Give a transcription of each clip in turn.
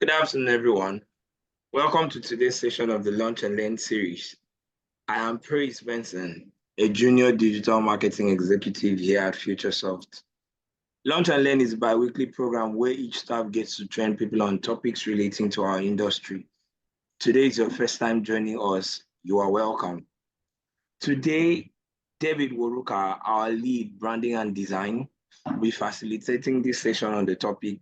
Good afternoon, everyone. Welcome to today's session of the Launch and Learn series. I am Praise Benson, a junior digital marketing executive here at FutureSoft. Launch and Learn is a bi-weekly program where each staff gets to train people on topics relating to our industry. Today is your first time joining us. You are welcome. Today, David Woruka, our lead branding and design, will be facilitating this session on the topic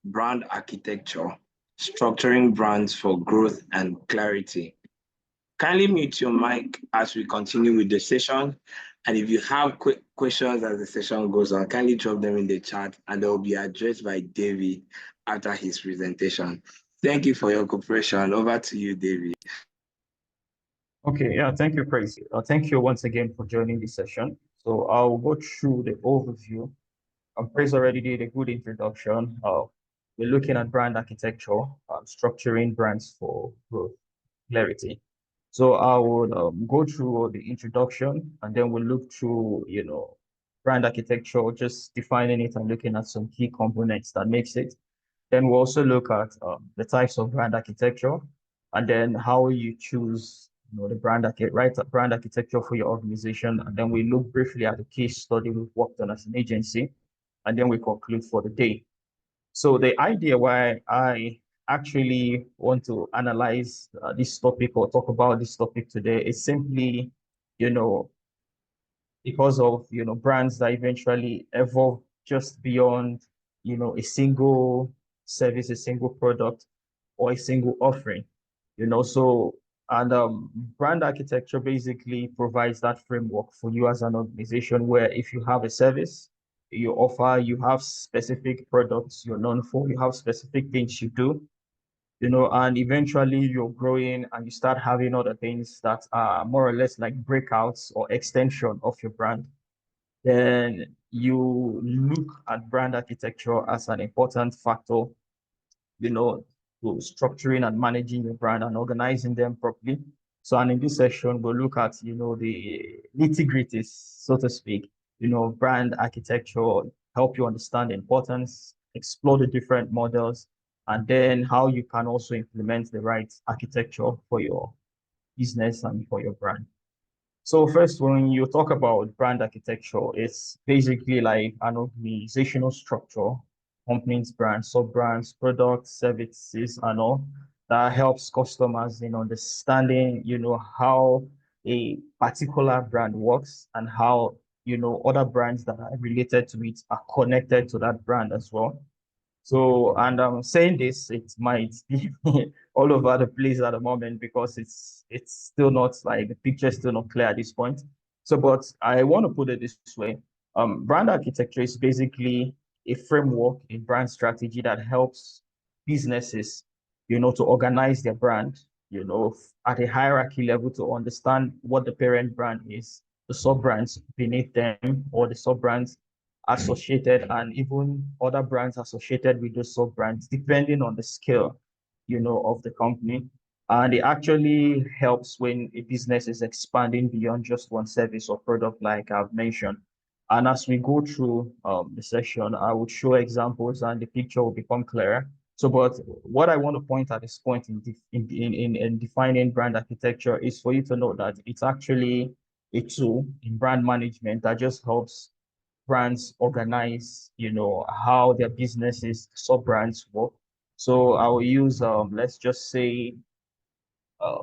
brand architecture, structuring brands for growth and clarity. Kindly mute your mic as we continue with the session. And if you have quick questions as the session goes on, kindly drop them in the chat and they will be addressed by Davey after his presentation. Thank you for your cooperation. Over to you, Davey. Okay, yeah, thank you, Praise. Thank you once again for joining this session. So I'll go through the overview. Praise already did a good introduction. We're looking at brand architecture, structuring brands for growth, clarity. So I would go through the introduction and then we'll look through, brand architecture, just defining it and looking at some key components that makes it. Then we'll also look at the types of brand architecture and then how you choose, the brand architecture for your organization. And then we look briefly at the case study we've worked on as an agency, and then we conclude for the day. So the idea why I actually want to analyze this topic or talk about this topic today is simply, you know, because of, brands that eventually evolve just beyond, a single service, a single product, or a single offering, so and brand architecture basically provides that framework for you as an organization where if you have a service you have specific products you're known for, you have specific things you do, and eventually you're growing and you start having other things that are more or less like breakouts or extension of your brand, then you look at brand architecture as an important factor, to structuring and managing your brand and organizing them properly. So, and in this session, we'll look at, the nitty-gritties, so to speak, brand architecture, help you understand the importance, explore the different models, and then how you can also implement the right architecture for your business and for your brand. So first, when you talk about brand architecture, it's basically like an organizational structure, companies, brands, sub-brands, products, services, and all that helps customers in understanding, how a particular brand works and how, other brands that are related to it are connected to that brand as well. So, and I'm saying this, it might be all over the place at the moment because it's still not like the picture is still not clear at this point. So, but I want to put it this way. Brand architecture is basically a framework, a brand strategy that helps businesses, to organize their brand, at a hierarchy level to understand what the parent brand is, the sub-brands beneath them, or the sub-brands associated and even other brands associated with those sub-brands, depending on the scale, of the company. And it actually helps when a business is expanding beyond just one service or product, like I've mentioned. And as we go through the session, I would show examples and the picture will become clearer. So, but what I want to point at this point in defining brand architecture is for you to know that it's actually a tool in brand management that just helps brands organize, how their businesses, sub-brands work. So I will use, let's just say, uh,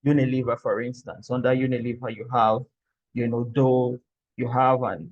Unilever, for instance. Under Unilever, you have, Dove, you have an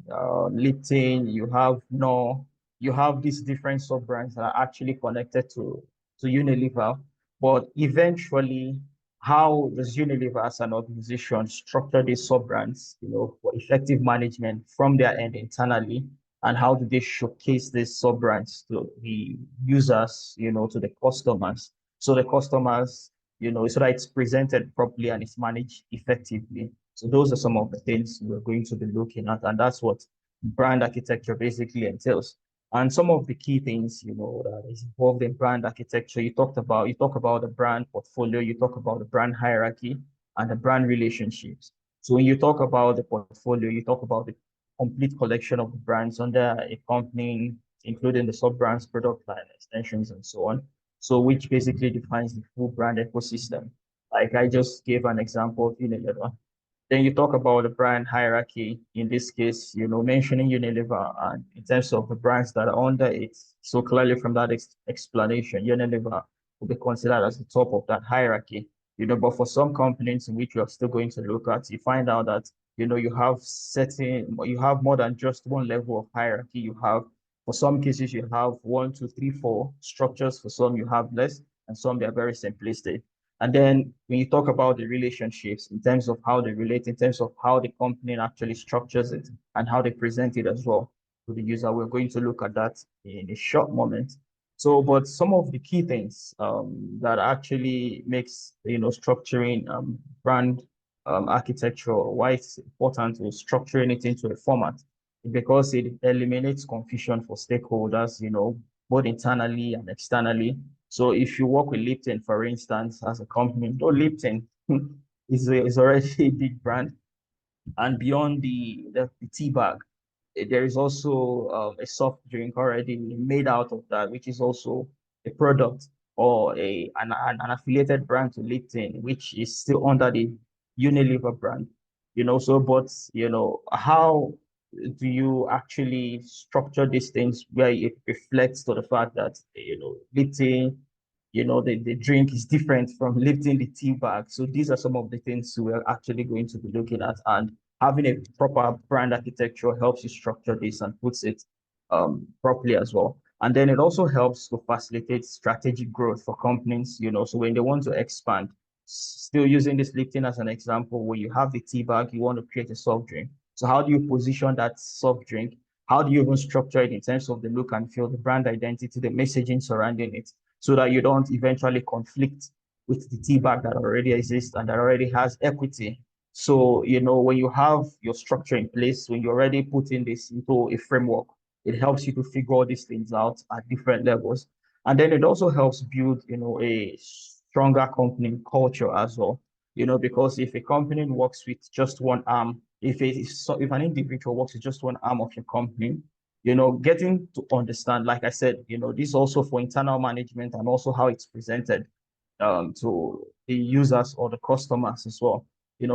Lipton, you have No, you have these different sub-brands that are actually connected to Unilever. But eventually, how does Unilever as an organization structure these sub-brands, for effective management from their end internally? And how do they showcase these sub-brands to the users, to the customers? So the customers, so that it's presented properly and it's managed effectively. So those are some of the things we're going to be looking at, and that's what brand architecture basically entails. And some of the key things, that is involved in brand architecture, you talk about the brand portfolio, you talk about the brand hierarchy and the brand relationships. So when you talk about the portfolio, you talk about the complete collection of the brands under a company, including the sub-brands, product line, extensions, and so on. So which basically defines the full brand ecosystem. Like I just gave an example of Unilever. Then you talk about the brand hierarchy. In this case, mentioning Unilever and in terms of the brands that are under it. So clearly from that explanation, Unilever will be considered as the top of that hierarchy. But for some companies in which you are still going to look at, you find out that, you have more than just one level of hierarchy. For some cases, you have one, two, three, four structures. For some, you have less, and some they are very simplistic. And then when you talk about the relationships in terms of how they relate, in terms of how the company actually structures it and how they present it as well to the user, we're going to look at that in a short moment. So, but some of the key things that actually makes structuring brand architecture, why it's important to structuring it into a format, because it eliminates confusion for stakeholders, both internally and externally. So if you work with Lipton, for instance, as a company, though Lipton is already a big brand, and beyond the tea bag, there is also a soft drink already made out of that, which is also a product or an affiliated brand to Lipton, which is still under the Unilever brand. So but how do you actually structure these things where it reflects to the fact that Lipton, the drink is different from lifting the tea bag. So these are some of the things we're actually going to be looking at, and having a proper brand architecture helps you structure this and puts it properly as well. And then it also helps to facilitate strategic growth for companies, so when they want to expand, still using this lifting as an example, where you have the tea bag, you want to create a soft drink. So how do you position that soft drink? How do you even structure it in terms of the look and feel, the brand identity, the messaging surrounding it, so that you don't eventually conflict with the tea bag that already exists and that already has equity. So, when you have your structure in place, when you're already putting this into a framework, it helps you to figure all these things out at different levels. And then it also helps build, a stronger company culture as well. Because if a company works with just one arm, if an individual works with just one arm of your company, getting to understand, like I said, this also for internal management and also how it's presented to the users or the customers as well.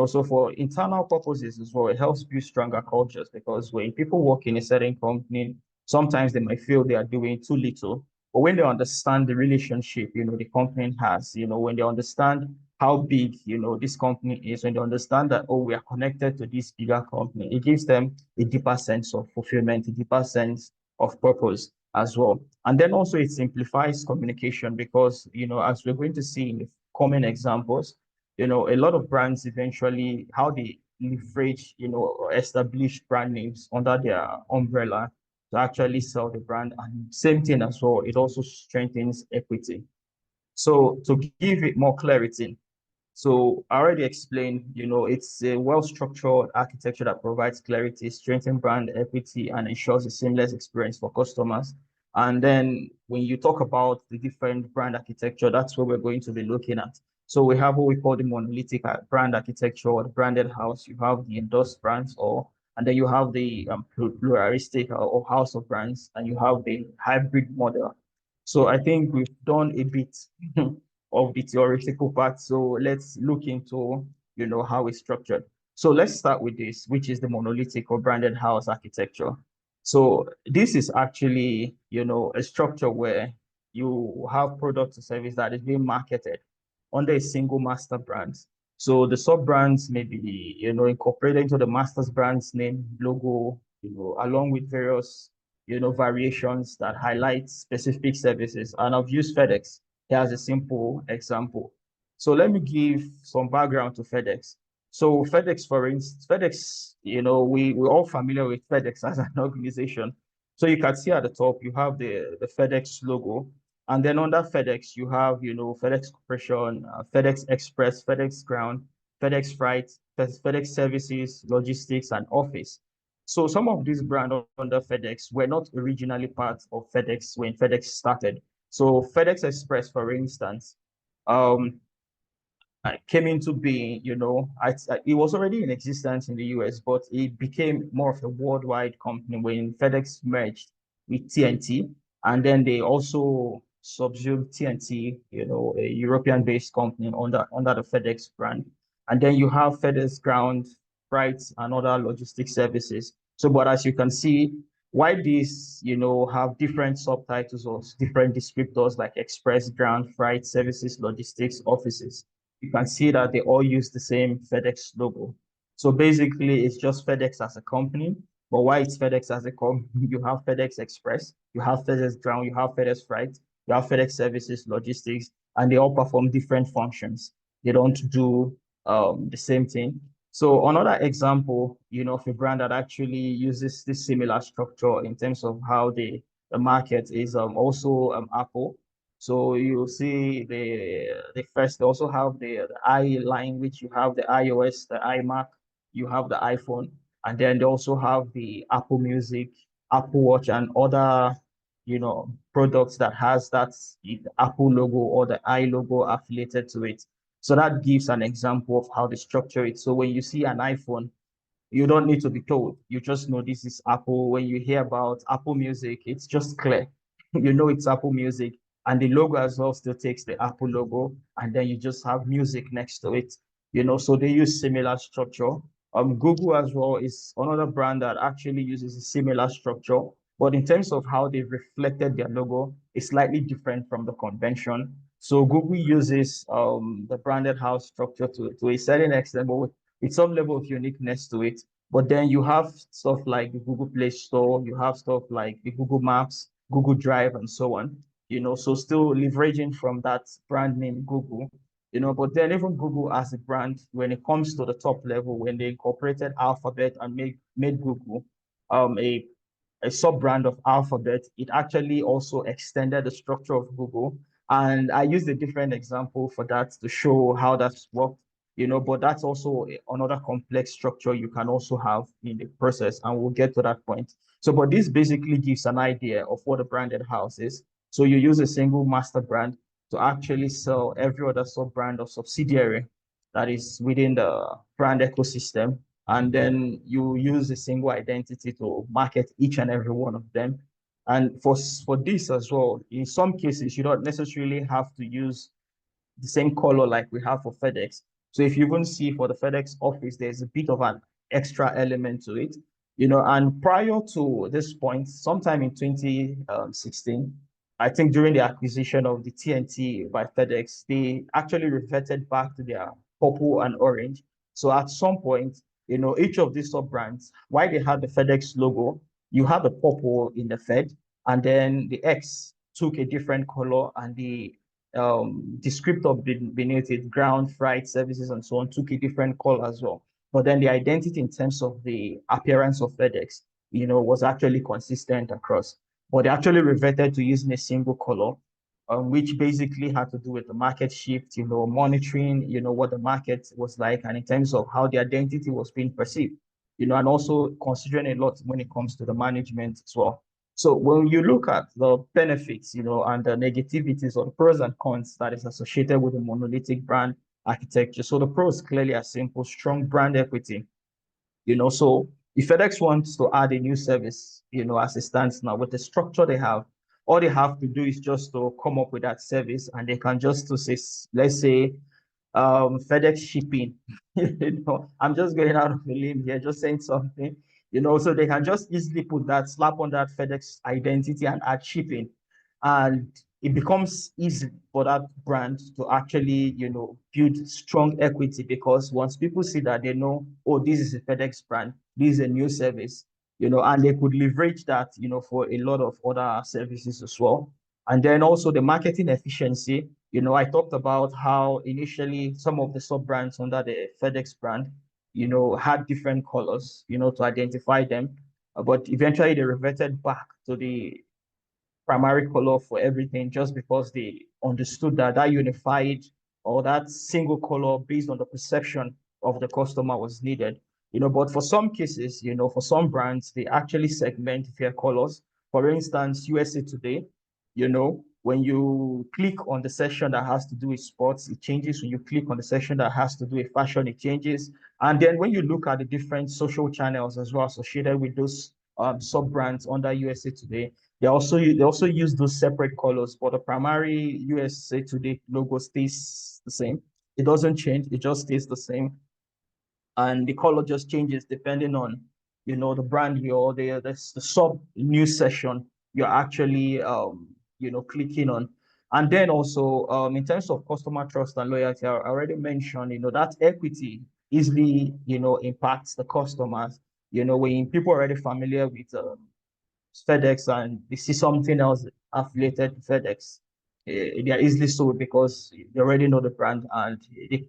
So for internal purposes as well, it helps build stronger cultures, because when people work in a certain company, sometimes they might feel they are doing too little. But when they understand the relationship, the company has, when they understand how big, this company is, when they understand that, oh, we are connected to this bigger company, it gives them a deeper sense of fulfillment, a deeper sense of purpose as well. And then also it simplifies communication, because, as we're going to see in the coming examples, a lot of brands eventually, how they leverage, or establish brand names under their umbrella to actually sell the brand. And same thing as well, it also strengthens equity. So to give it more clarity, so I already explained, it's a well-structured architecture that provides clarity, strengthens brand equity, and ensures a seamless experience for customers. And then when you talk about the different brand architecture, that's what we're going to be looking at. So we have what we call the monolithic brand architecture, or the branded house. You have the endorsed brands, and then you have the pluralistic or house of brands, and you have the hybrid model. So I think we've done a bit of the theoretical part. So let's look into, how it's structured. So let's start with this, which is the monolithic or branded house architecture. So this is actually, a structure where you have product or service that is being marketed under a single master brand. So the sub brands may be, incorporated into the master's brand's name, logo, along with various, variations that highlight specific services. And I've used FedEx as a simple example. So let me give some background to FedEx. So FedEx, for instance, FedEx, we're all familiar with FedEx as an organization. So you can see at the top, you have the FedEx logo. And then under FedEx, you have, FedEx Corporation, FedEx Express, FedEx Ground, FedEx Freight, FedEx Services, Logistics, and Office. So some of these brands under FedEx were not originally part of FedEx when FedEx started. So FedEx Express, for instance, um, came into being, it was already in existence in the US, but it became more of a worldwide company when FedEx merged with TNT. And then they also subsumed TNT, a European-based company under the FedEx brand. And then you have FedEx Ground, Freight, and other logistics services. So, but as you can see, why these, have different subtitles or different descriptors like Express, Ground, Freight, Services, Logistics, Offices, you can see that they all use the same FedEx logo. So basically, it's just FedEx as a company. But why it's FedEx as a company? You have FedEx Express, you have FedEx Ground, you have FedEx Freight, you have FedEx Services, Logistics, and they all perform different functions. They don't do the same thing. So another example, of a brand that actually uses this similar structure in terms of how the market is also Apple. So you see the first, they also have the I line, which you have the iOS, the iMac, you have the iPhone, and then they also have the Apple Music, Apple Watch, and other, products that has that Apple logo or the I logo affiliated to it. So that gives an example of how they structure it. So when you see an iPhone, you don't need to be told. You just know this is Apple. When you hear about Apple Music, it's just clear. You know it's Apple Music. And the logo as well still takes the Apple logo. And then you just have music next to it. So they use similar structure. Google as well is another brand that actually uses a similar structure. But in terms of how they've reflected their logo, it's slightly different from the convention. So Google uses the branded house structure to a certain extent, but with some level of uniqueness to it. But then you have stuff like the Google Play Store, you have stuff like the Google Maps, Google Drive, and so on. So still leveraging from that brand name Google. But then even Google as a brand, when it comes to the top level, when they incorporated Alphabet and made Google a sub-brand of Alphabet, it actually also extended the structure of Google. And I used a different example for that to show how that's worked, but that's also another complex structure you can also have in the process, and we'll get to that point. So, but this basically gives an idea of what a branded house is. So you use a single master brand to actually sell every other sub-brand or subsidiary that is within the brand ecosystem. And then you use a single identity to market each and every one of them. And for this as well, in some cases, you don't necessarily have to use the same color like we have for FedEx. So if you even see for the FedEx office, there's a bit of an extra element to it, and prior to this point, sometime in 2016, I think during the acquisition of the TNT by FedEx, they actually reverted back to their purple and orange. So at some point, each of these sub brands, why they had the FedEx logo, you have the purple in the Fed, and then the X took a different color, and the descriptor beneath it, ground, freight, services, and so on, took a different color as well. But then the identity in terms of the appearance of FedEx, was actually consistent across. But they actually reverted to using a single color, which basically had to do with the market shift, monitoring, what the market was like, and in terms of how the identity was being perceived, and also considering a lot when it comes to the management as well. So when you look at the benefits, and the negativities or the pros and cons that is associated with the monolithic brand architecture. So the pros clearly are simple: strong brand equity. So if FedEx wants to add a new service, as it stands now, with the structure they have, all they have to do is just to come up with that service, and they can just to say, let's say, FedEx shipping. I'm just going out of a limb here, just saying something, so they can just easily put that, slap on that FedEx identity and add shipping. And it becomes easy for that brand to actually, build strong equity, because once people see that, they know, oh, this is a FedEx brand, this is a new service, and they could leverage that, for a lot of other services as well. And then also the marketing efficiency. I talked about how initially some of the sub brands under the FedEx brand, had different colors, to identify them. But eventually they reverted back to the primary color for everything, just because they understood that that unified or that single color based on the perception of the customer was needed. But for some cases, for some brands, they actually segment their colors. For instance, USA Today, when you click on the section that has to do with sports, it changes. When you click on the section that has to do with fashion, it changes. And then when you look at the different social channels as well associated with those sub brands under USA Today, They also use those separate colors, but the primary USA Today logo stays the same. It doesn't change, it just stays the same. And the color just changes depending on the brand you're the sub news session you're actually clicking on. And then also in terms of customer trust and loyalty, I already mentioned that equity easily impacts the customers. When people are already familiar with FedEx and they see something else affiliated to FedEx, they are easily sold because they already know the brand and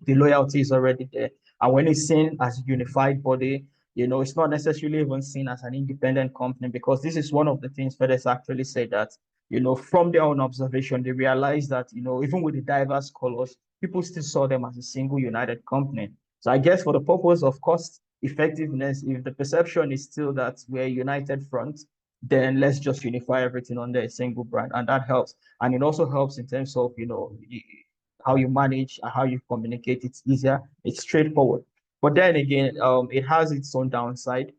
the loyalty is already there. And when it's seen as a unified body, it's not necessarily even seen as an independent company, because this is one of the things FedEx actually said that, from their own observation, they realized that, even with the diverse colors, people still saw them as a single united company. So I guess for the purpose of cost effectiveness, if the perception is still that we're a united front, then let's just unify everything under a single brand, and that helps. And it also helps in terms of how you manage and how you communicate. It's easier, it's straightforward. But then again, it has its own downside.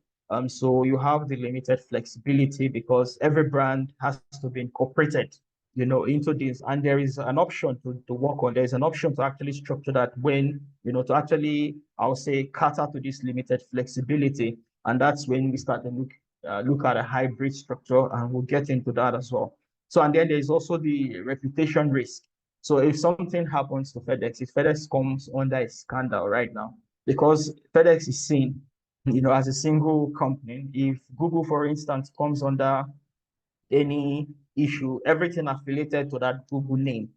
So you have the limited flexibility because every brand has to be incorporated into this, and there is an option to work on. There's an option to actually structure that when to actually, I'll say, cater to this limited flexibility. And that's when we start to look at a hybrid structure, and we'll get into that as well. So, and then there's also the reputation risk. So if something happens to FedEx, if FedEx comes under a scandal right now, because FedEx is seen, as a single company, if Google, for instance, comes under any issue, everything affiliated to that Google name,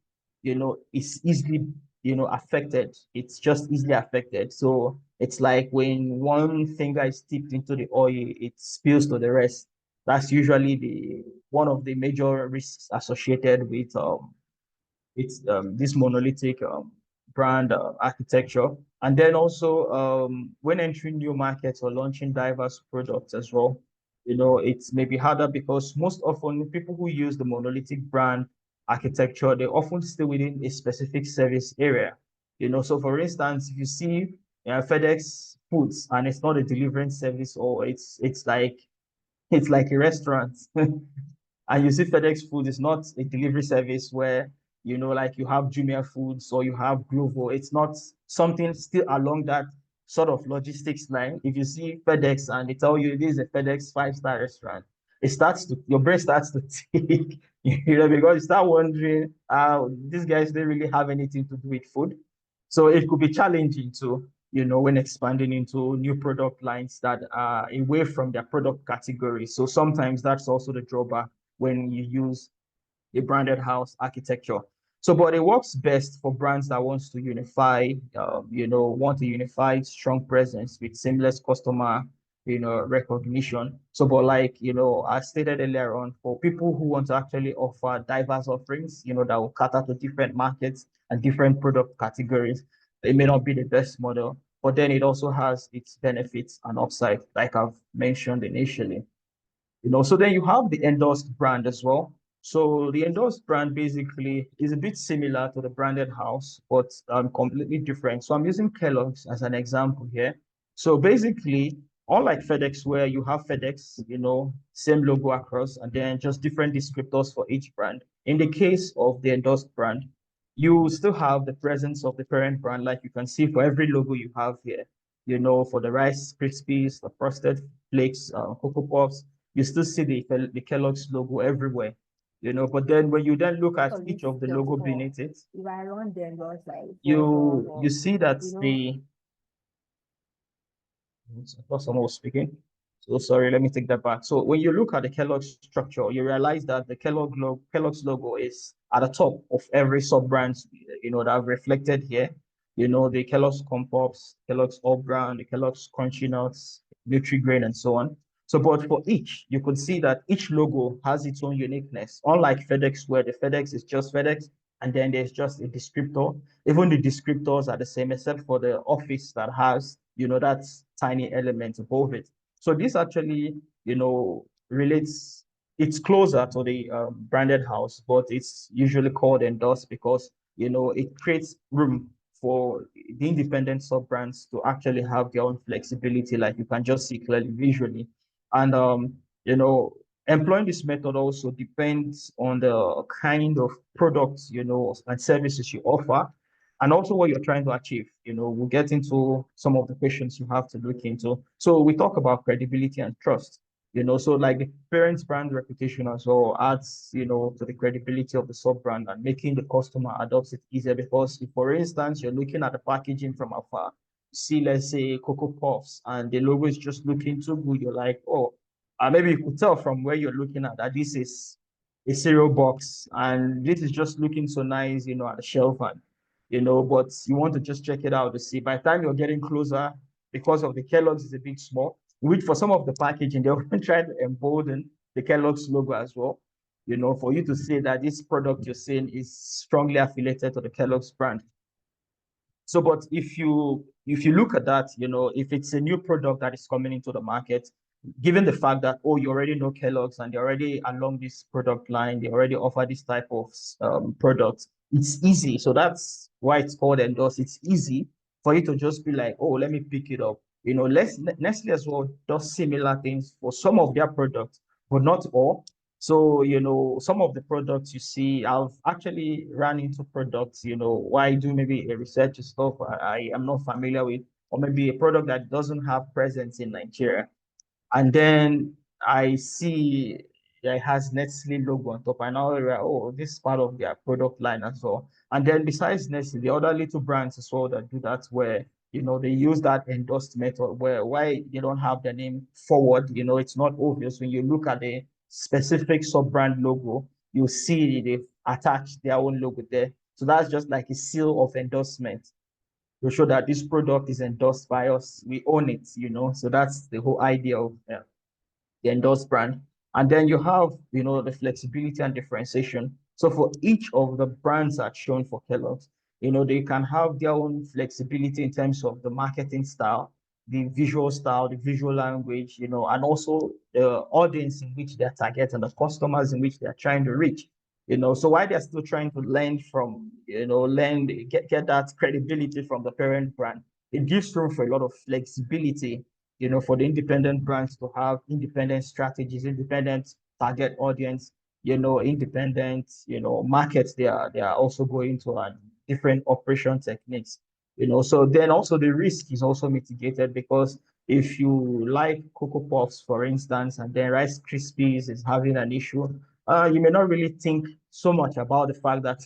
is easily, affected. It's just easily affected. So it's like when one finger is dipped into the oil, it spills to the rest. That's usually the one of the major risks associated with it's this monolithic brand architecture. And then also when entering new markets or launching diverse products as well, it's maybe harder because most often people who use the monolithic brand architecture, they often stay within a specific service area. So for instance, if you see FedEx Foods and it's not a delivering service, or it's like a restaurant. And you see FedEx Food is not a delivery service where, like you have Jumia Foods or you have Glovo. It's not something still along that sort of logistics line. If you see FedEx and they tell you this is a FedEx five-star restaurant, your brain starts to tick, because you start wondering, these guys don't really have anything to do with food. So it could be challenging to, when expanding into new product lines that are away from their product category. So sometimes that's also the drawback when you use a branded house architecture. So, but it works best for brands that want to unify strong presence with seamless customer, recognition. So, but like, I stated earlier on, for people who want to actually offer diverse offerings, that will cater to different markets and different product categories, it may not be the best model, but then it also has its benefits and upside, like I've mentioned initially. So then you have the endorsed brand as well. So the endorsed brand basically is a bit similar to the branded house, but completely different. So I'm using Kellogg's as an example here. So basically, unlike FedEx, where you have FedEx, same logo across, and then just different descriptors for each brand. In the case of the endorsed brand, you still have the presence of the parent brand, like you can see for every logo you have here. For the Rice Krispies, the Frosted Flakes, Cocoa Puffs, you still see the Kellogg's logo everywhere. But then when you then look at So each this of the just logo for beneath it, if I run them just like for love you or see that you know the I thought someone was speaking. So sorry, let me take that back. So when you look at the Kellogg structure, you realize that the Kellogg's logo is at the top of every sub brand, that are reflected here. The Kellogg's Corn Pops, Kellogg's All Brown, the Kellogg's Crunchy Nuts, Nutri-Grain, and so on. So, but for each, you could see that each logo has its own uniqueness. Unlike FedEx, where the FedEx is just FedEx, and then there's just a descriptor. Even the descriptors are the same, except for the office that has, that tiny element above it. So this actually, relates, it's closer to the branded house, but it's usually called endorsed because, it creates room for the independent sub brands to actually have their own flexibility, like you can just see clearly visually. And, Employing this method also depends on the kind of products, and services you offer, and also what you're trying to achieve. We'll get into some of the questions you have to look into. So we talk about credibility and trust. So like the parent's brand reputation as well adds, to the credibility of the sub-brand and making the customer adopt it easier. Because if, for instance, you're looking at the packaging from afar, see, let's say, Cocoa Puffs, and the logo is just looking too good, you're like, oh, maybe you could tell from where you're looking at that this is a cereal box and this is just looking so nice, at the shelf, and but you want to just check it out to see. By the time you're getting closer, because of the Kellogg's is a bit small, which for some of the packaging, they often try to embolden the Kellogg's logo as well, for you to say that this product you're seeing is strongly affiliated to the Kellogg's brand. So, but if you look at that, if it's a new product that is coming into the market, given the fact that, oh, you already know Kellogg's and they're already along this product line, they already offer this type of product, it's easy. So that's why it's called endorse. It's easy for you to just be like, oh, let me pick it up. Nestle as well does similar things for some of their products, but not all. So, some of the products you see, I've actually ran into products, why I do maybe a research stuff I am not familiar with, or maybe a product that doesn't have presence in Nigeria. And then I see it has Nestle logo on top. And now we're, oh, this is part of their product line as well. And then besides Nestle, the other little brands as well that do that, where they use that endorsed method, where why they don't have the name forward, it's not obvious. When you look at the specific sub-brand logo, you see they've attached their own logo there. So that's just like a seal of endorsement to show that this product is endorsed by us. We own it, So that's the whole idea of the endorsed brand. And then you have, the flexibility and differentiation. So for each of the brands that's shown for Kellogg's, they can have their own flexibility in terms of the marketing style, the visual style, the visual language, and also the audience in which they're targeting, the customers in which they're trying to reach. So while they're still trying to learn from, get that credibility from the parent brand, it gives room for a lot of flexibility, for the independent brands to have independent strategies, independent target audience, independent, markets they are also going to, and different operation techniques, So then also the risk is also mitigated, because if you like Cocoa Puffs, for instance, and then Rice Krispies is having an issue, you may not really think so much about the fact that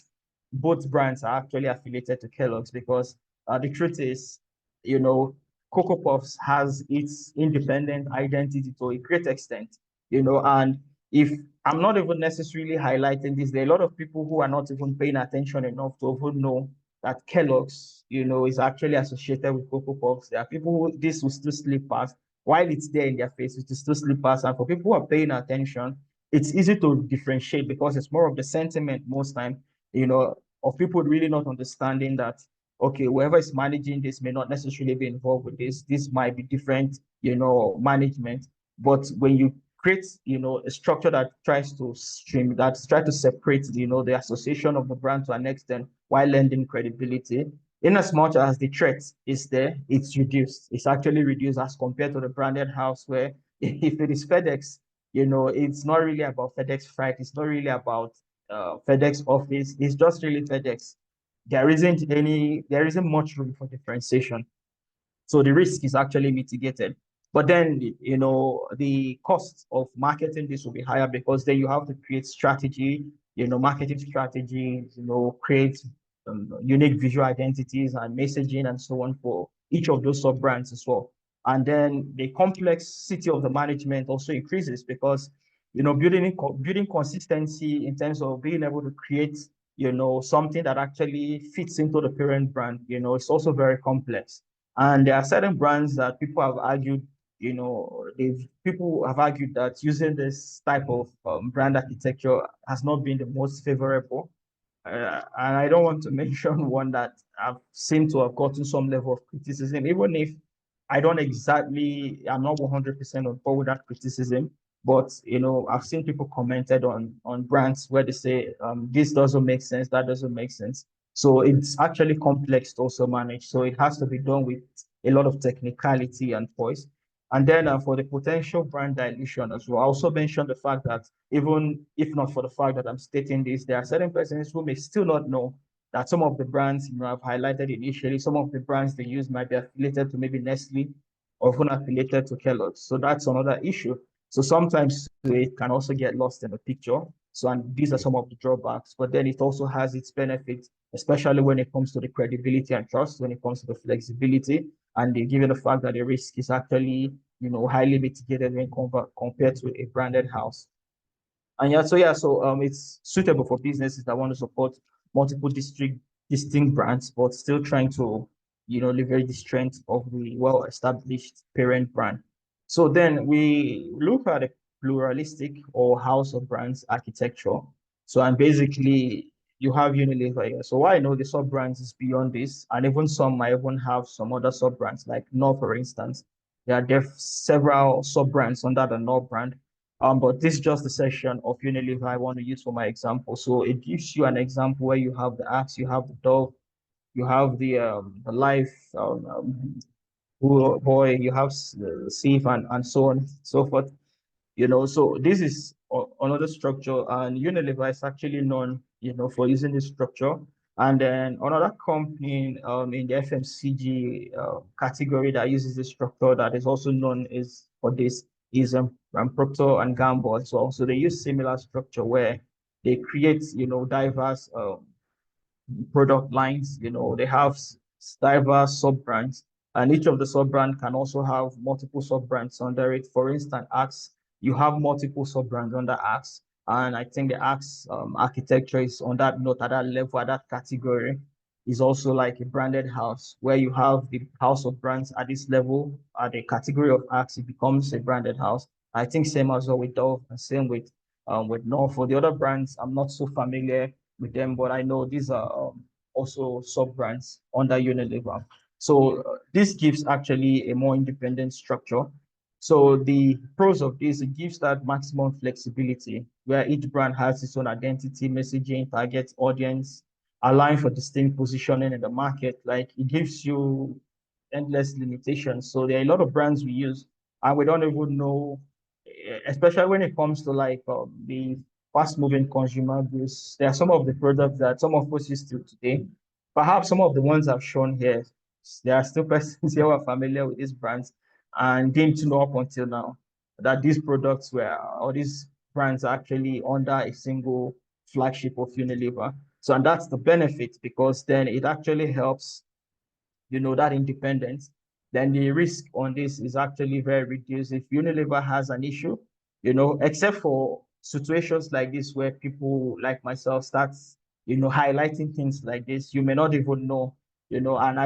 both brands are actually affiliated to Kellogg's, because the truth is, Cocoa Puffs has its independent identity to a great extent, and if I'm not even necessarily highlighting this, there are a lot of people who are not even paying attention enough to even know that Kellogg's, is actually associated with Cocoa Puffs. There are people who this will still slip past while it's there in their face, it will still slip past. And for people who are paying attention, it's easy to differentiate, because it's more of the sentiment most time, of people really not understanding that, okay, whoever is managing this may not necessarily be involved with this. This might be different, management. But when you create, a structure that tries to separate, the association of the brand to an extent while lending credibility, in as much as the threat is there, it's reduced. It's actually reduced as compared to the branded house, where if it is FedEx, it's not really about FedEx Freight. It's not really about FedEx office. It's just really FedEx. There isn't much room for differentiation. So the risk is actually mitigated. But then, the cost of marketing this will be higher, because then you have to create strategy, marketing strategies, create unique visual identities and messaging and so on for each of those sub brands as well. And then the complexity of the management also increases, because, building consistency in terms of being able to create, something that actually fits into the parent brand, it's also very complex. And there are certain brands that people have argued, people have argued that using this type of brand architecture has not been the most favorable. And I don't want to mention one that I've seen to have gotten some level of criticism, even if I'm not 100% on board with that criticism. But, I've seen people commented on brands where they say, this doesn't make sense, that doesn't make sense. So it's actually complex to also manage. So it has to be done with a lot of technicality and poise. And then for the potential brand dilution as well, I also mentioned the fact that even if not for the fact that I'm stating this, there are certain persons who may still not know that some of the brands, I've highlighted initially, some of the brands they use might be affiliated to maybe Nestle or even affiliated to Kellogg's. So that's another issue. So sometimes it can also get lost in the picture. So, and these are some of the drawbacks, but then it also has its benefits, especially when it comes to the credibility and trust, when it comes to the flexibility, and given the fact that the risk is actually, highly mitigated when compared to a branded house. And so it's suitable for businesses that want to support multiple distinct brands, but still trying to, leverage the strength of the well-established parent brand. So then we look at a pluralistic or house of brands architecture. So and basically you have Unilever here. So what I know the sub brands is beyond this, and even some might even have some other sub brands like Knorr, for instance. There are several sub brands under the Knorr brand. But this is just the section of Unilever I want to use for my example. So it gives you an example where you have the Axe, you have the Dove, you have the Life, boy, you have Sif, and so on and so forth. So this is another structure, and Unilever is actually known, for using this structure. And then another company in the FMCG category that uses this structure that is also known is for this is Procter and Gamble as well. So they use similar structure where they create, diverse product lines. They have diverse sub brands, and each of the sub brand can also have multiple sub brands under it. For instance, Axe, you have multiple sub brands under Axe, and I think the Axe architecture is on that note, at that level, at that category, is also like a branded house where you have the house of brands at this level. At the category of Axe, it becomes a branded house. I think same as well with Dove, and same with North. For the other brands, I'm not so familiar with them, but I know these are also sub brands under Unilever. So this gives actually a more independent structure. So the pros of this, it gives that maximum flexibility where each brand has its own identity, messaging, target audience, allowing for distinct positioning in the market. Like it gives you endless limitations. So there are a lot of brands we use and we don't even know, especially when it comes to like the fast-moving consumer goods. There are some of the products that some of us use still today. Perhaps some of the ones I've shown here, there are still persons here who are familiar with these brands and didn't know up until now that these products were, or these brands are actually under a single flagship of Unilever. So, and that's the benefit because then it actually helps, that independence, then the risk on this is actually very reduced. If Unilever has an issue, except for situations like this where people like myself starts, highlighting things like this, you may not even know, and I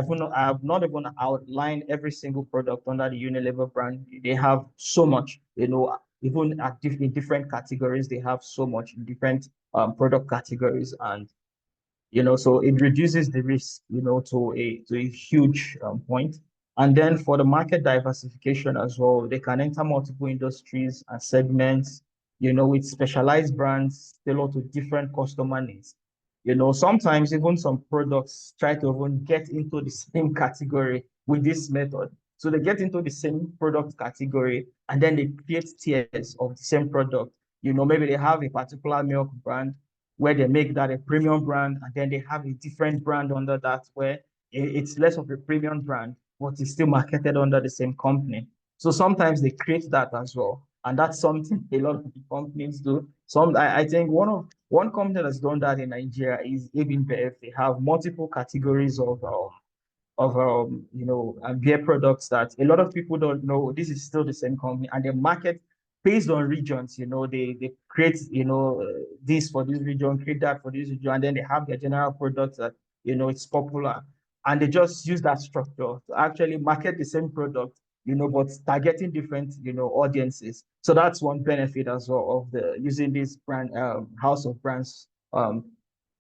have not even outlined every single product under the Unilever brand. They have so much, even in different categories, they have so much in different product categories. And so it reduces the risk, to a huge point. And then for the market diversification as well, they can enter multiple industries and segments, with specialized brands tailored to different customer needs. Sometimes even some products try to even get into the same category with this method. So they get into the same product category and then they create tiers of the same product. Maybe they have a particular milk brand where they make that a premium brand, and then they have a different brand under that where it's less of a premium brand, but it's still marketed under the same company. So sometimes they create that as well. And that's something a lot of the companies do. I think one company that's done that in Nigeria is Bev. They have multiple categories of beer products that a lot of people don't know. This is still the same company, and the market based on regions. They create this for this region, create that for this region, and then they have their general products that it's popular, and they just use that structure to actually market the same product. But targeting different audiences. So that's one benefit as well of the using this brand house of brands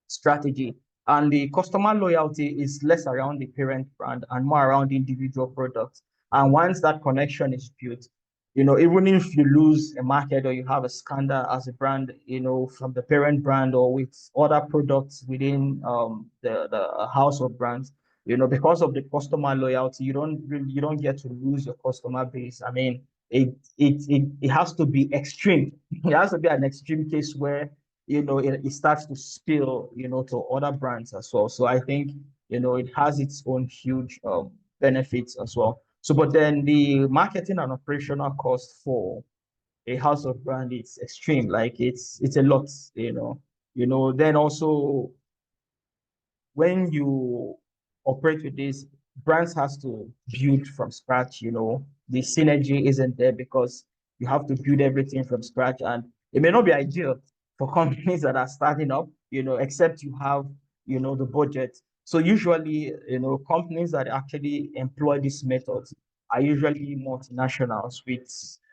strategy. And the customer loyalty is less around the parent brand and more around the individual products. And once that connection is built, even if you lose a market or you have a scandal as a brand, from the parent brand or with other products within the house of brands, because of the customer loyalty, you don't get to lose your customer base. I mean, it has to be extreme. It has to be an extreme case where it starts to spill, to other brands as well. So I think it has its own huge benefits as well. So, but then the marketing and operational cost for a house of brand is extreme. Like it's a lot. Then also when you operate with this, brands has to build from scratch. The synergy isn't there because you have to build everything from scratch, and it may not be ideal for companies that are starting up, except you have, the budget. So usually, companies that actually employ these methods are usually multinationals with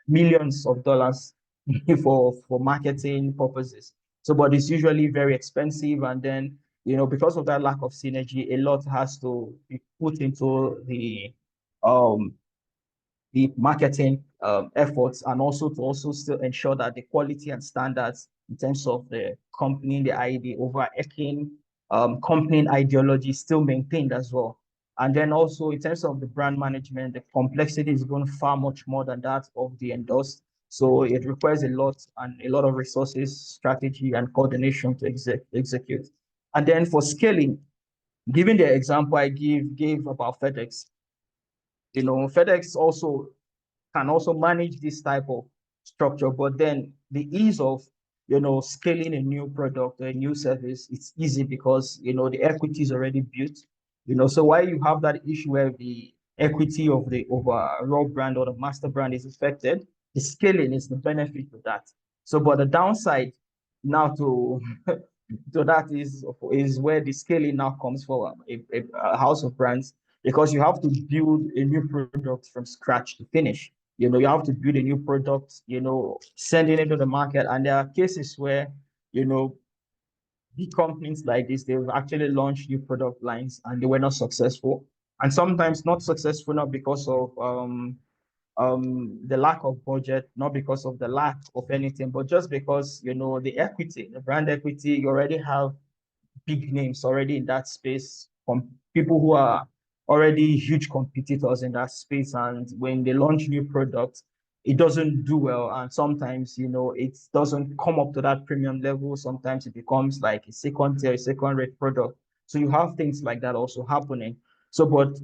millions of dollars for marketing purposes. So, but it's usually very expensive, and then because of that lack of synergy, a lot has to be put into the marketing efforts, and also to also still ensure that the quality and standards in terms of the company, the overarching company ideology is still maintained as well. And then also in terms of the brand management, the complexity is going far much more than that of the endorsed. So it requires a lot of resources, strategy, and coordination to execute. And then for scaling, given the example I gave about FedEx, FedEx also can also manage this type of structure, but then the ease of scaling a new product or a new service, it's easy because the equity is already built. So while you have that issue where the equity of the overall brand or the master brand is affected, the scaling is the benefit of that. So, but the downside now to so that is where the scaling now comes for a house of brands, because you have to build a new product from scratch to finish. You have to build a new product, send it into the market. And there are cases where, big companies like this, they've actually launched new product lines and they were not successful. And sometimes not successful not because of the lack of budget, not because of the lack of anything, but just because, the equity, the brand equity, you already have big names already in that space, from people who are already huge competitors in that space. And when they launch new products, it doesn't do well. And sometimes, it doesn't come up to that premium level. Sometimes it becomes like a second tier, second rate product. So you have things like that also happening. So, but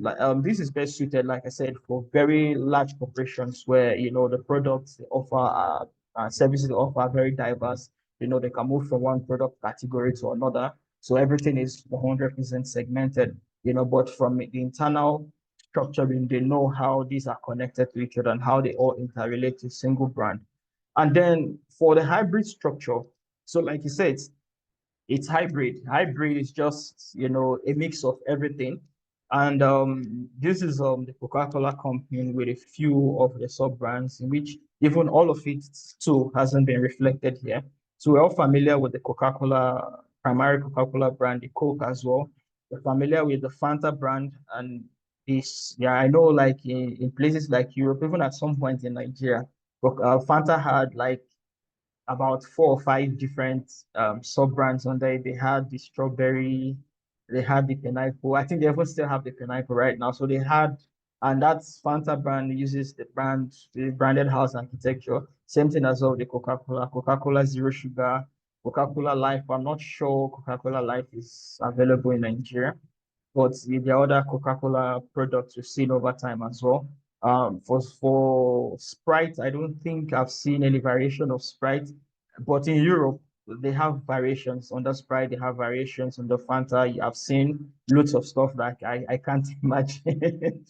this is best suited, like I said, for very large corporations where, the products they offer services they offer are very diverse. They can move from one product category to another. So everything is 100% segmented, but from the internal structuring, they know how these are connected to each other and how they all interrelate to a single brand. And then for the hybrid structure, so like you said, it's hybrid. Hybrid is just, a mix of everything. And this is the Coca-Cola company with a few of the sub-brands in which even all of it too hasn't been reflected here. So we're all familiar with the Coca-Cola, primary Coca-Cola brand, the Coke as well. We're familiar with the Fanta brand and this, yeah, I know like in places like Europe, even at some point in Nigeria, Fanta had like about 4 or 5 different sub brands under it. They had the strawberry, they had the pineapple. I think they even still have the pineapple right now. So they had, and that's Fanta brand uses the branded house architecture. Same thing as well the Coca-Cola, Coca-Cola Zero Sugar, Coca-Cola Life. I'm not sure Coca-Cola Life is available in Nigeria, but the other Coca-Cola products we've seen over time as well. For Sprite, I don't think I've seen any variation of Sprite, but in Europe, they have variations on the Sprite, they have variations on the Fanta. I've seen loads of stuff that I can't imagine,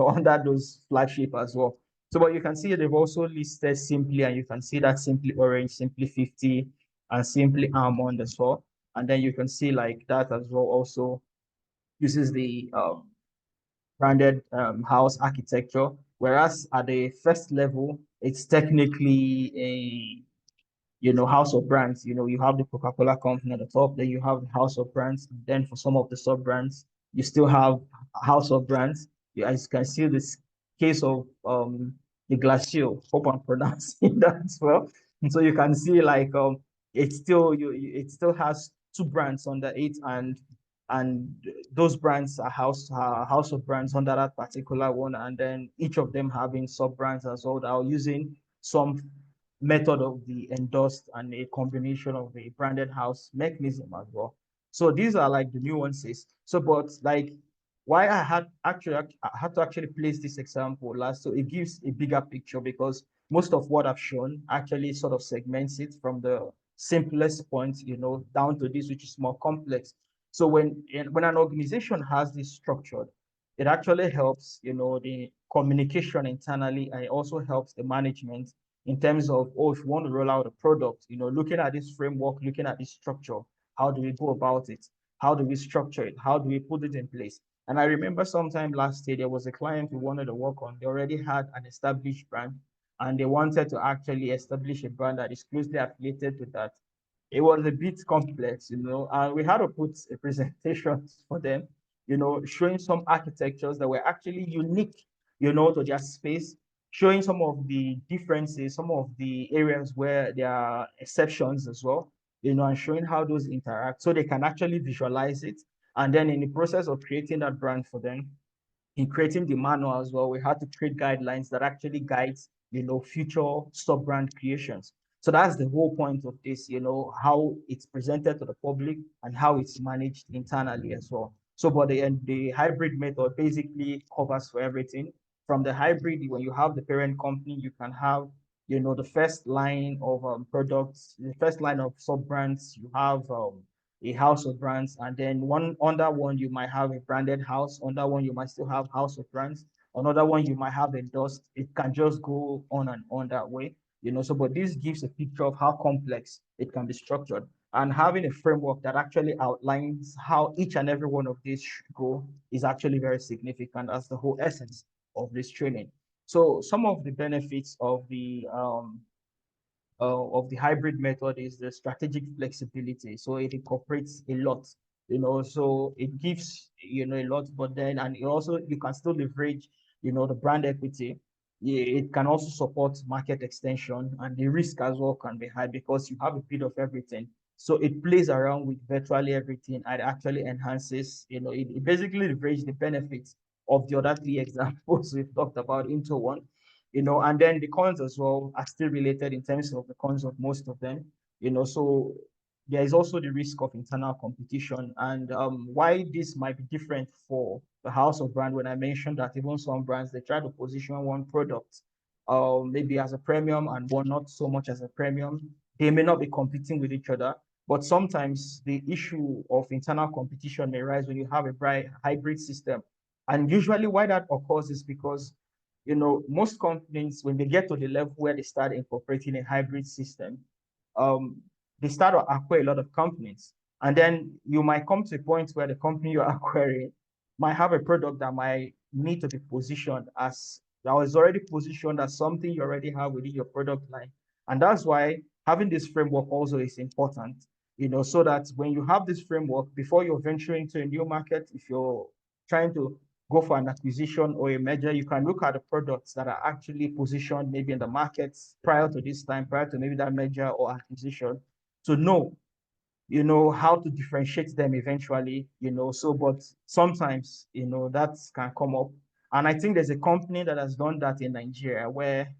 under those flagship as well. So, but you can see they've also listed Simply, and you can see that Simply Orange, Simply 50, and Simply Almond as well. And then you can see like that as well also uses the branded house architecture, whereas at the first level, it's technically a house of brands. You have the Coca-Cola company at the top, then you have the house of brands. Then for some of the sub brands, you still have a house of brands. As you can see, this case of the Glacio, hope I'm pronouncing that as well. And so you can see like it still has two brands under it, and and those brands are house of brands under that particular one, and then each of them having sub brands as well that are using some method of the endorsed and a combination of the branded house mechanism as well. So these are like the nuances. So, but like why I had to actually place this example last, so it gives a bigger picture because most of what I've shown actually sort of segments it from the simplest point, down to this, which is more complex. So when an organization has this structured, it actually helps, the communication internally, and it also helps the management in terms of, oh, if you want to roll out a product, looking at this framework, looking at this structure, how do we go about it? How do we structure it? How do we put it in place? And I remember sometime last year, there was a client we wanted to work on. They already had an established brand, and they wanted to actually establish a brand that is closely affiliated to that. It was a bit complex, and we had to put a presentation for them, showing some architectures that were actually unique, to their space, showing some of the differences, some of the areas where there are exceptions as well, and showing how those interact so they can actually visualize it. And then in the process of creating that brand for them, in creating the manual as well, we had to create guidelines that actually guides, future sub brand creations. So that's the whole point of this, how it's presented to the public and how it's managed internally as well. So, but the hybrid method basically covers for everything. From the hybrid, when you have the parent company, you can have, the first line of products, the first line of sub brands. You have a house of brands, and then one under one you might have a branded house, under one you might still have house of brands, another one you might have endorsed. It can just go on and on that way, so but this gives a picture of how complex it can be structured, and having a framework that actually outlines how each and every one of these should go is actually very significant as the whole essence of this training. So some of the benefits of the hybrid method is the strategic flexibility. So it incorporates a lot, so it gives, a lot, but then, and it also, you can still leverage, the brand equity. It can also support market extension, and the risk as well can be high because you have a bit of everything. So it plays around with virtually everything and actually enhances, it basically leverages the benefits of the other three examples we've talked about into one, and then the cons as well are still related in terms of the cons of most of them, so there is also the risk of internal competition, and why this might be different for the house of brand. When I mentioned that even some brands, they try to position one product maybe as a premium and one not so much as a premium, they may not be competing with each other, but sometimes the issue of internal competition may rise when you have a bright hybrid system. And usually why that occurs is because, most companies, when they get to the level where they start incorporating a hybrid system, um, they start to acquire a lot of companies. And then you might come to a point where the company you're acquiring might have a product that might need to be positioned as, that was already positioned as something you already have within your product line. And that's why having this framework also is important, so that when you have this framework, before you're venturing into a new market, if you're trying to go for an acquisition or a merger, you can look at the products that are actually positioned maybe in the markets prior to this time, prior to maybe that merger or acquisition, to know, how to differentiate them eventually, so, but sometimes, that can come up. And I think there's a company that has done that in Nigeria where,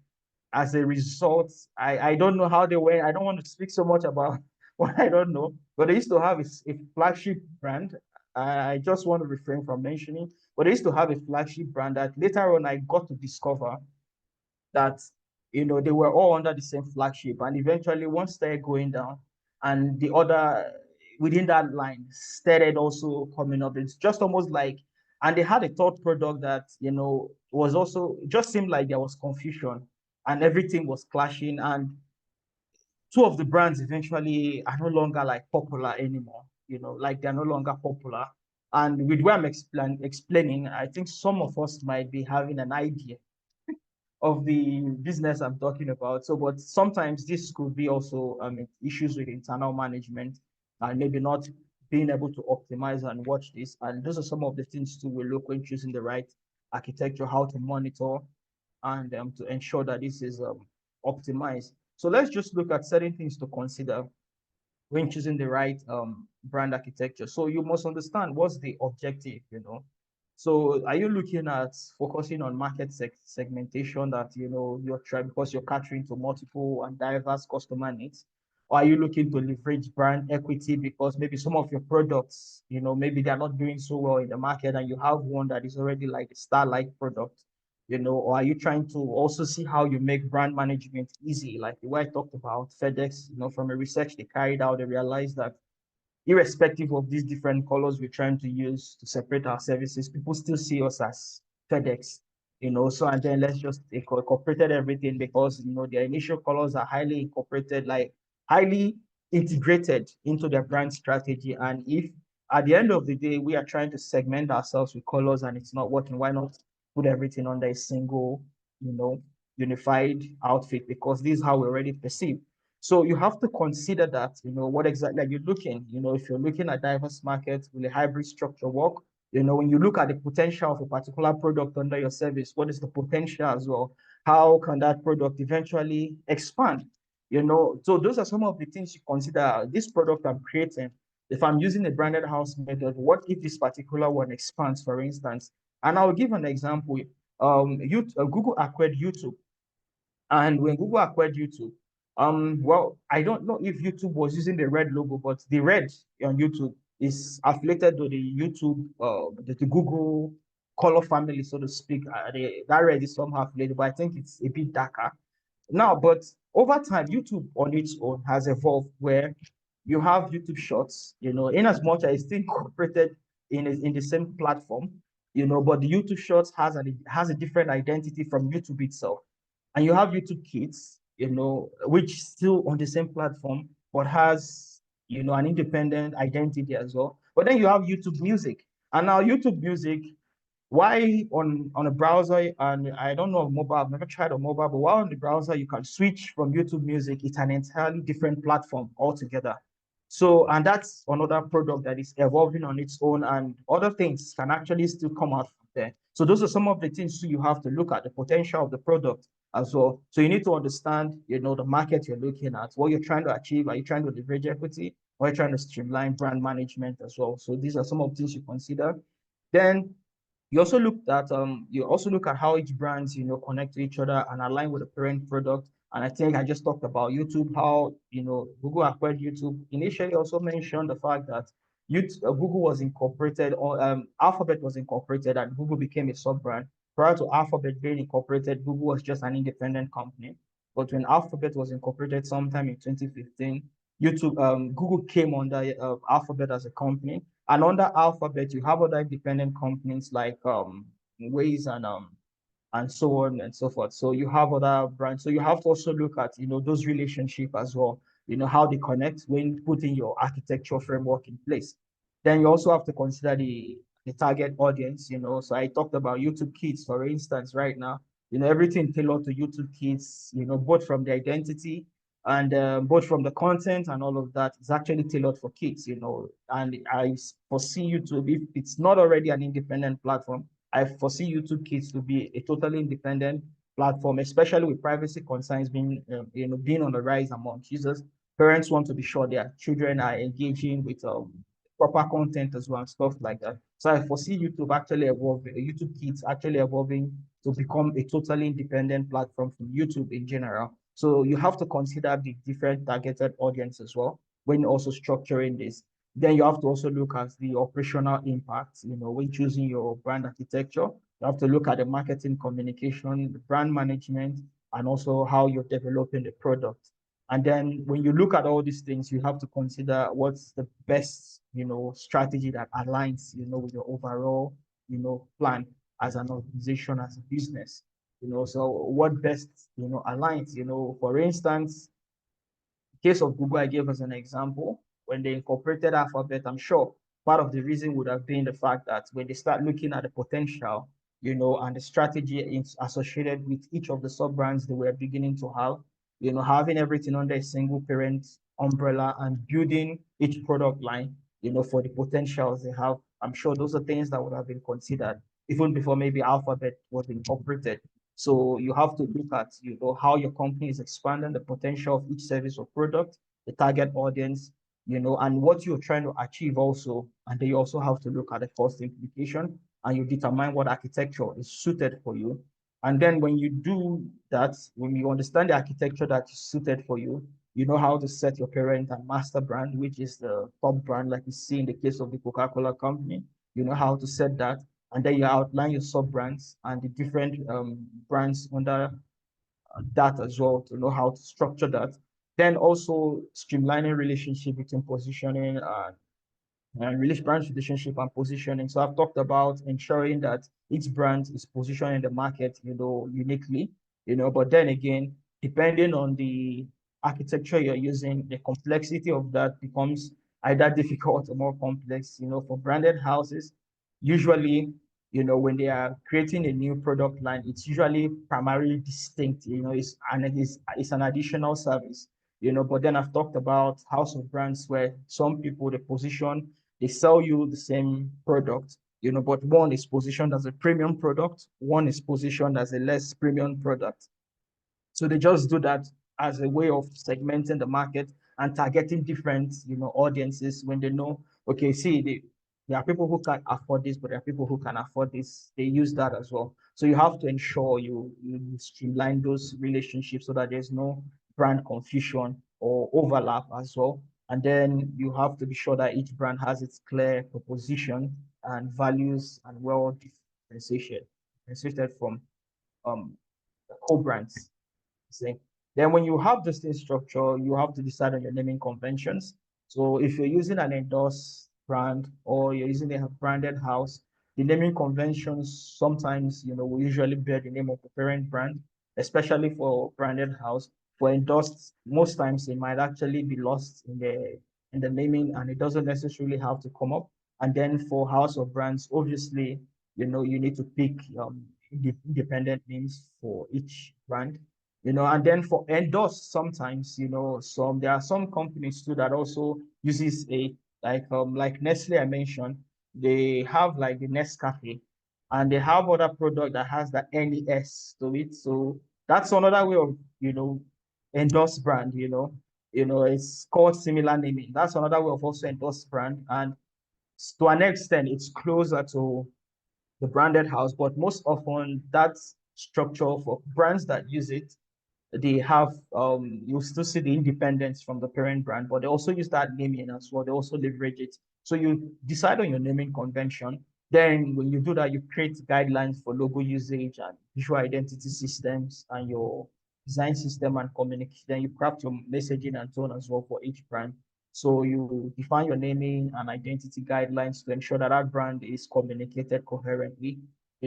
as a result, I don't know how they went. I don't want to speak so much about what I don't know, but they used to have a flagship brand. I just want to refrain from mentioning, but they used to have a flagship brand that later on I got to discover that, they were all under the same flagship, and eventually one started going down and the other within that line started also coming up. It's just almost like, and they had a third product that, was also, it just seemed like there was confusion and everything was clashing, and two of the brands eventually are no longer like popular anymore, like they're no longer popular. And with what I'm explaining, I think some of us might be having an idea of the business I'm talking about. So, but sometimes this could be also issues with internal management and maybe not being able to optimize and watch this. And those are some of the things to we look when choosing the right architecture, how to monitor, and to ensure that this is optimized. So let's just look at certain things to consider when choosing the right brand architecture. So you must understand what's the objective, So are you looking at focusing on market segmentation that you're trying because you're catering to multiple and diverse customer needs? Or are you looking to leverage brand equity because maybe some of your products, maybe they're not doing so well in the market and you have one that is already like a star-like product, or are you trying to also see how you make brand management easy? Like the way I talked about FedEx, from a research they carried out, they realized that irrespective of these different colors we're trying to use to separate our services, people still see us as FedEx, So, and then let's just incorporated everything because, their initial colors are highly incorporated, like highly integrated into their brand strategy. And if at the end of the day, we are trying to segment ourselves with colors and it's not working, why not put everything under a single, unified outfit? Because this is how we already perceive. So you have to consider that, what exactly are you looking, if you're looking at diverse markets, will a hybrid structure work? When you look at the potential of a particular product under your service, what is the potential as well? How can that product eventually expand? So those are some of the things you consider. This product I'm creating, if I'm using a branded house method, what if this particular one expands, for instance? And I'll give an example. Google acquired YouTube. And when Google acquired YouTube, well, I don't know if YouTube was using the red logo, but the red on YouTube is affiliated to the YouTube, the Google color family, so to speak. That red is somehow affiliated, but I think it's a bit darker. Now, but over time, YouTube on its own has evolved where you have YouTube Shorts, in as much as it's still incorporated in the same platform, but the YouTube Shorts has a different identity from YouTube itself. And you have YouTube Kids, which still on the same platform, but has, an independent identity as well. But then you have YouTube Music. And now YouTube Music, why on a browser, and I don't know mobile, I've never tried a mobile, but while on the browser, you can switch from YouTube Music, it's an entirely different platform altogether. So, and that's another product that is evolving on its own, and other things can actually still come out from there. So those are some of the things you have to look at, the potential of the product as well. So you need to understand, the market you're looking at, what you're trying to achieve. Are you trying to leverage equity, or are you trying to streamline brand management as well? So these are some of the things you consider. Then you also look at how each brands, connect to each other and align with the parent product. And I think I just talked about YouTube, how, Google acquired YouTube. Initially also mentioned the fact that Google was incorporated, or Alphabet was incorporated, and Google became a sub-brand. Prior to Alphabet being incorporated, Google was just an independent company. But when Alphabet was incorporated sometime in 2015, Google came under Alphabet as a company. And under Alphabet, you have other independent companies like Waze and so on and so forth. So you have other brands. So you have to also look at those relationships as well. How they connect when putting your architecture framework in place. Then you also have to consider the target audience. So I talked about YouTube Kids, for instance, right now. Everything tailored to YouTube Kids. Both from the identity and both from the content and all of that is actually tailored for kids. And I foresee YouTube, if it's not already an independent platform, I foresee YouTube Kids to be a totally independent platform, especially with privacy concerns being on the rise among users. Parents want to be sure their children are engaging with proper content as well and stuff like that. So I foresee YouTube Kids actually evolving to become a totally independent platform from YouTube in general. So you have to consider the different targeted audience as well when also structuring this. Then you have to also look at the operational impact, when choosing your brand architecture. You have to look at the marketing communication, the brand management, and also how you're developing the product. And then when you look at all these things, you have to consider what's the best, strategy that aligns, with your overall, plan as an organization, as a business. So what best, aligns, for instance, case of Google I gave as an example, when they incorporated Alphabet, I'm sure part of the reason would have been the fact that when they start looking at the potential, and the strategy associated with each of the sub-brands they were beginning to have, having everything under a single parent umbrella and building each product line, for the potentials they have, I'm sure those are things that would have been considered even before maybe Alphabet was incorporated. So you have to look at, how your company is expanding the potential of each service or product, the target audience, and what you're trying to achieve also. And then you also have to look at the cost implication, and you determine what architecture is suited for you. And then when you do that, when you understand the architecture that is suited for you, you know how to set your parent and master brand, which is the top brand, like you see in the case of the Coca-Cola company. You know how to set that, and then you outline your sub brands and the different brands under that as well, to know how to structure that. Then also streamlining relationship between positioning and release brand relationship and positioning. So I've talked about ensuring that each brand is positioned in the market, uniquely, but then again, depending on the architecture you're using, the complexity of that becomes either difficult or more complex. For branded houses, usually, when they are creating a new product line, it's usually primarily distinct, it's an additional service. But then I've talked about house of brands where some people, the position, they sell you the same product, but one is positioned as a premium product, one is positioned as a less premium product. So they just do that as a way of segmenting the market and targeting different, audiences when they know, okay, see, there are people who can't afford this, but there are people who can afford this. They use that as well. So you have to ensure you streamline those relationships so that there's no brand confusion or overlap as well. And then you have to be sure that each brand has its clear proposition and values and well differentiated from the co-brands. See? Then when you have this thing structure, you have to decide on your naming conventions. So if you're using an endorsed brand or you're using a branded house, the naming conventions sometimes, will usually bear the name of the parent brand, especially for branded house. For endorsed, most times it might actually be lost in the naming and it doesn't necessarily have to come up. And then for house of brands, obviously, you need to pick independent names for each brand. And then for endorse, sometimes, there are some companies too that also uses like Nestle I mentioned, they have like the Nescafe, and they have other product that has the NES to it. So that's another way of, endorse brand, it's called similar naming. That's another way of also endorse brand. And to an extent, it's closer to the branded house, but most often that structure for brands that use it, they have you still see the independence from the parent brand, but they also use that naming as well. They also leverage it. So you decide on your naming convention. Then when you do that, you create guidelines for logo usage and visual identity systems and your design system and communication. Then you craft your messaging and tone as well for each brand. So you define your naming and identity guidelines to ensure that that brand is communicated coherently,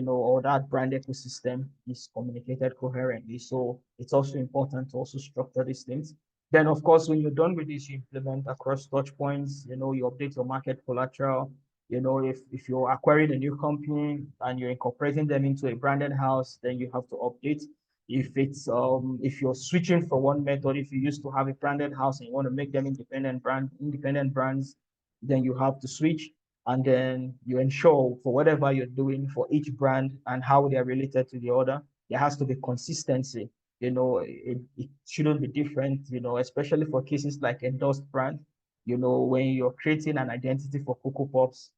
or that brand ecosystem is communicated coherently. So it's also important to also structure these things. Then, of course, when you're done with this, you implement across touch points, you update your market collateral. If you're acquiring a new company and you're incorporating them into a branded house, then you have to update. If you're switching from one method, if you used to have a branded house and you want to make them independent brands, then you have to switch. And then you ensure for whatever you're doing for each brand and how they're related to the other, there has to be consistency. It shouldn't be different, especially for cases like endorsed brand. When you're creating an identity for Cocoa Pops,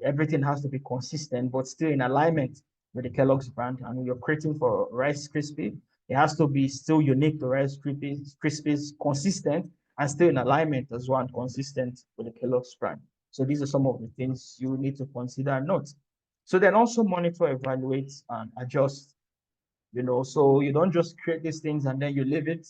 everything has to be consistent, but still in alignment with the Kellogg's brand. And when you're creating for Rice Krispie, it has to be still unique to Rice Krispies, consistent, and still in alignment as well and consistent with the Kellogg's brand. So these are some of the things you need to consider and note. So then also monitor, evaluate, and adjust. So you don't just create these things and then you leave it.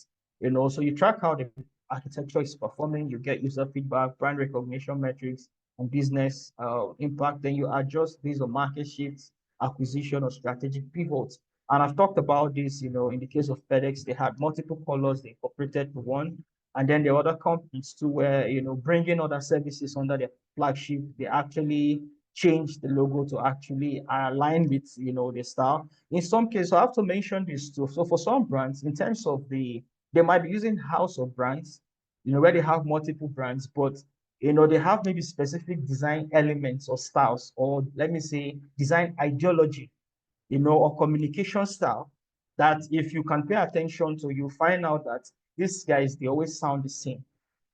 So you track how the architecture is performing, you get user feedback, brand recognition metrics, and business impact. Then you adjust based on market shifts, acquisition, or strategic pivots. And I've talked about this, in the case of FedEx, they had multiple colors, they incorporated to one. And then the other companies too, where, bringing other services under their flagship, they actually change the logo to actually align with, the style. In some cases, I have to mention this too. So for some brands, in terms of they might be using house of brands, where they have multiple brands, but they have maybe specific design elements or styles, or let me say design ideology, or communication style that if you can pay attention to, you find out that these guys, they always sound the same.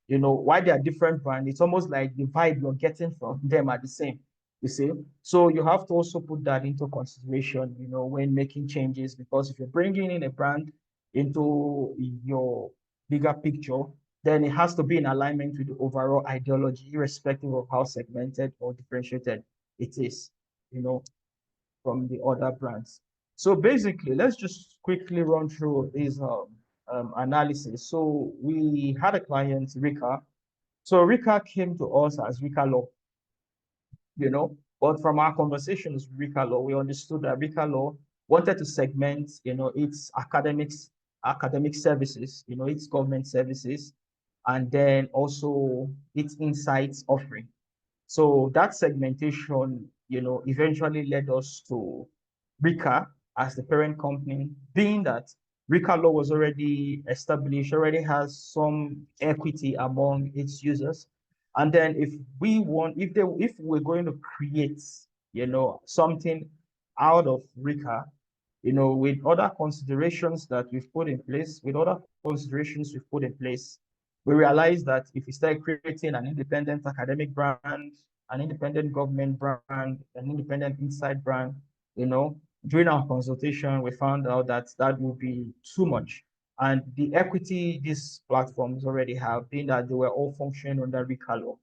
Why they are different brands, it's almost like the vibe you're getting from them are the same, you see. So you have to also put that into consideration, when making changes, because if you're bringing in a brand into your bigger picture, then it has to be in alignment with the overall ideology, irrespective of how segmented or differentiated it is, from the other brands. So basically, let's just quickly run through this analysis. So we had a client, Rika. So Rika came to us as Rika Law, but from our conversations with Rika Law, we understood that Rika Law wanted to segment, its academic services, its government services, and then also its insights offering. So that segmentation, eventually led us to Rika as the parent company, being that Rika Law was already established, already has some equity among its users. And then if we're going to create, something out of Rika, with other considerations that we've put in place, we realize that if we start creating an independent academic brand, an independent government brand, an independent inside brand, during our consultation, we found out that that would be too much. And the equity these platforms already have, being that they were all functioning under Rika Law,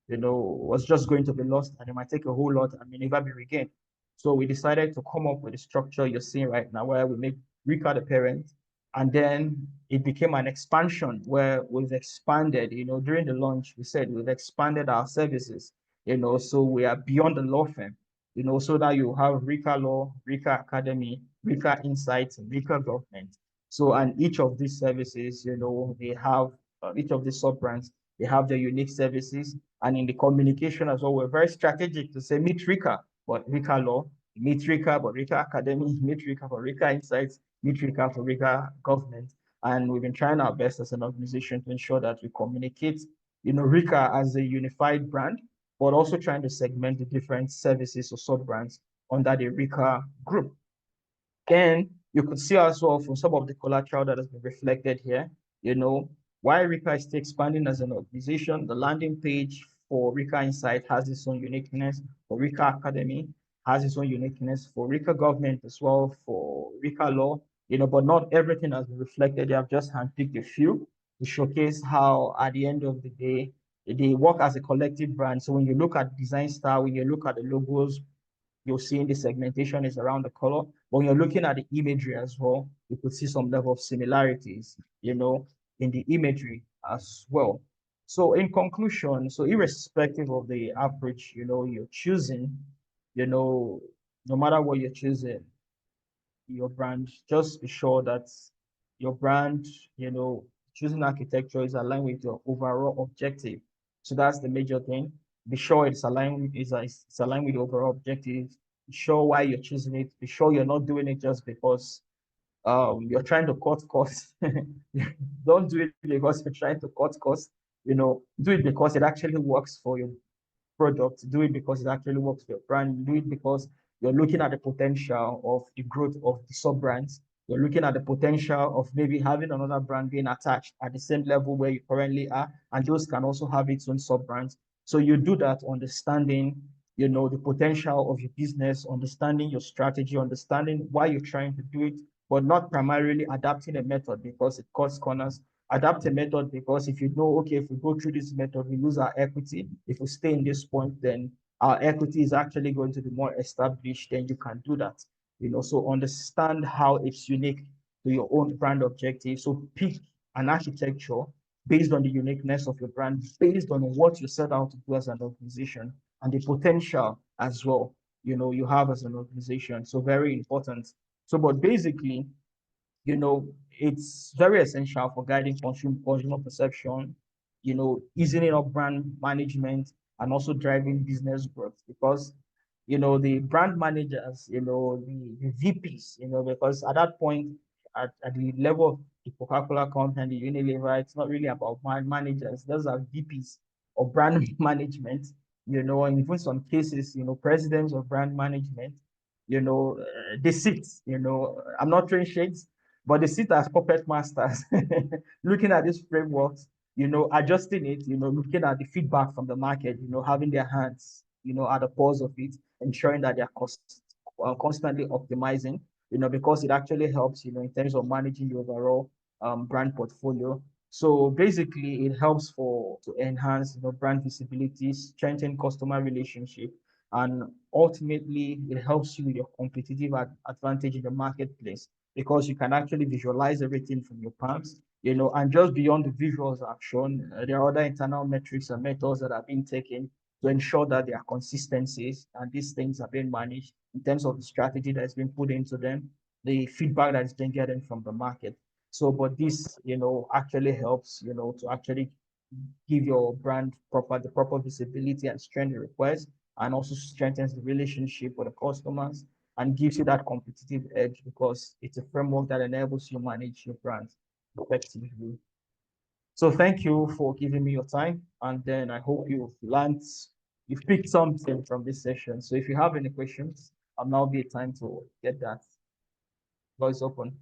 was just going to be lost, and it might take a whole lot and may never be regained. So we decided to come up with the structure you're seeing right now, where we make Rika the parent, and then it became an expansion where we've expanded, during the launch, we said we've expanded our services, so we are beyond the law firm, so that you have Rika Law, Rika Academy, Rika Insights, and Rika Government. So, and each of these services, they have, each of these sub-brands, they have their unique services. And in the communication as well, we're very strategic to say meet Rika, but Rika Law, meet Rika, but Rika Academy, meet Rika for Rika Insights, meet Rika for Rika Government. And we've been trying our best as an organization to ensure that we communicate, Rika as a unified brand, but also trying to segment the different services or sub-brands under the Rika group. Then you could see as well from some of the collateral that has been reflected here, why Rika is still expanding as an organization. The landing page for Rika Insight has its own uniqueness, for Rika Academy has its own uniqueness, for Rika Government as well, for Rika Law, but not everything has been reflected. They have just handpicked a few to showcase how, at the end of the day, they work as a collective brand. So when you look at design style, when you look at the logos, you're seeing the segmentation is around the color. But when you're looking at the imagery as well, you could see some level of similarities, in the imagery as well. So in conclusion, so irrespective of the approach, you're choosing, no matter what you're choosing, your brand, just be sure that your brand, choosing architecture is aligned with your overall objective. So that's the major thing. Be sure it's aligned it's aligned with the overall objective. Be sure why you're choosing it. Be sure you're not doing it just because you're trying to cut costs. Don't do it because you're trying to cut costs. Do it because it actually works for your product. Do it because it actually works for your brand. Do it because you're looking at the potential of the growth of the sub brands. You're looking at the potential of maybe having another brand being attached at the same level where you currently are, and those can also have its own sub brands. So you do that understanding, the potential of your business, understanding your strategy, understanding why you're trying to do it, but not primarily adapting a method because it cuts corners. Adapt a method because if you know, okay, if we go through this method, we lose our equity. If we stay in this point, then our equity is actually going to be more established, then you can do that. So understand how it's unique to your own brand objective. So pick an architecture based on the uniqueness of your brand, based on what you set out to do as an organization and the potential as well, you have as an organization. So very important. So, but basically, it's very essential for guiding consumer perception, easing up brand management and also driving business growth because, the brand managers, the VPs, because at that point, at the level of the Coca-Cola company, the Unilever, it's not really about brand managers. Those are VPs of brand management, and even some cases, presidents of brand management, they sit, I'm not throwing shades, but they sit as puppet masters, looking at these frameworks, adjusting it, looking at the feedback from the market, having their hands, at the pulse of it, ensuring that they're constantly optimizing, because it actually helps, in terms of managing the overall brand portfolio. So basically, it helps to enhance, brand visibility, strengthen customer relationship, and ultimately, it helps you with your competitive advantage in the marketplace because you can actually visualize everything from your palms, and just beyond the visuals I've shown, there are other internal metrics and methods that have been taken to ensure that there are consistencies and these things are being managed in terms of the strategy that's been put into them, the feedback that has been getting from the market. So, but this, actually helps, to actually give your brand the proper visibility and strength it requires, and also strengthens the relationship with the customers and gives you that competitive edge because it's a framework that enables you manage your brand effectively. So thank you for giving me your time, and then I hope you've picked something from this session. So if you have any questions, I'll now be a time to get that. Floor is open.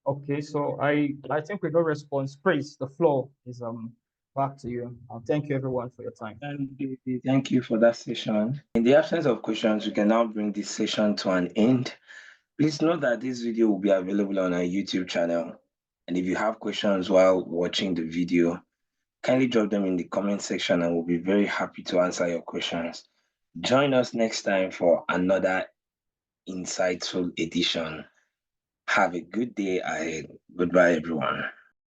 Okay, so I think we got response. Praise, the floor is back to you. Thank you everyone for your time. And thank you for that session. In the absence of questions, we can now bring this session to an end. Please note that this video will be available on our YouTube channel. And if you have questions while watching the video, kindly drop them in the comment section and we'll be very happy to answer your questions. Join us next time for another insightful edition. Have a good day ahead. Goodbye, everyone.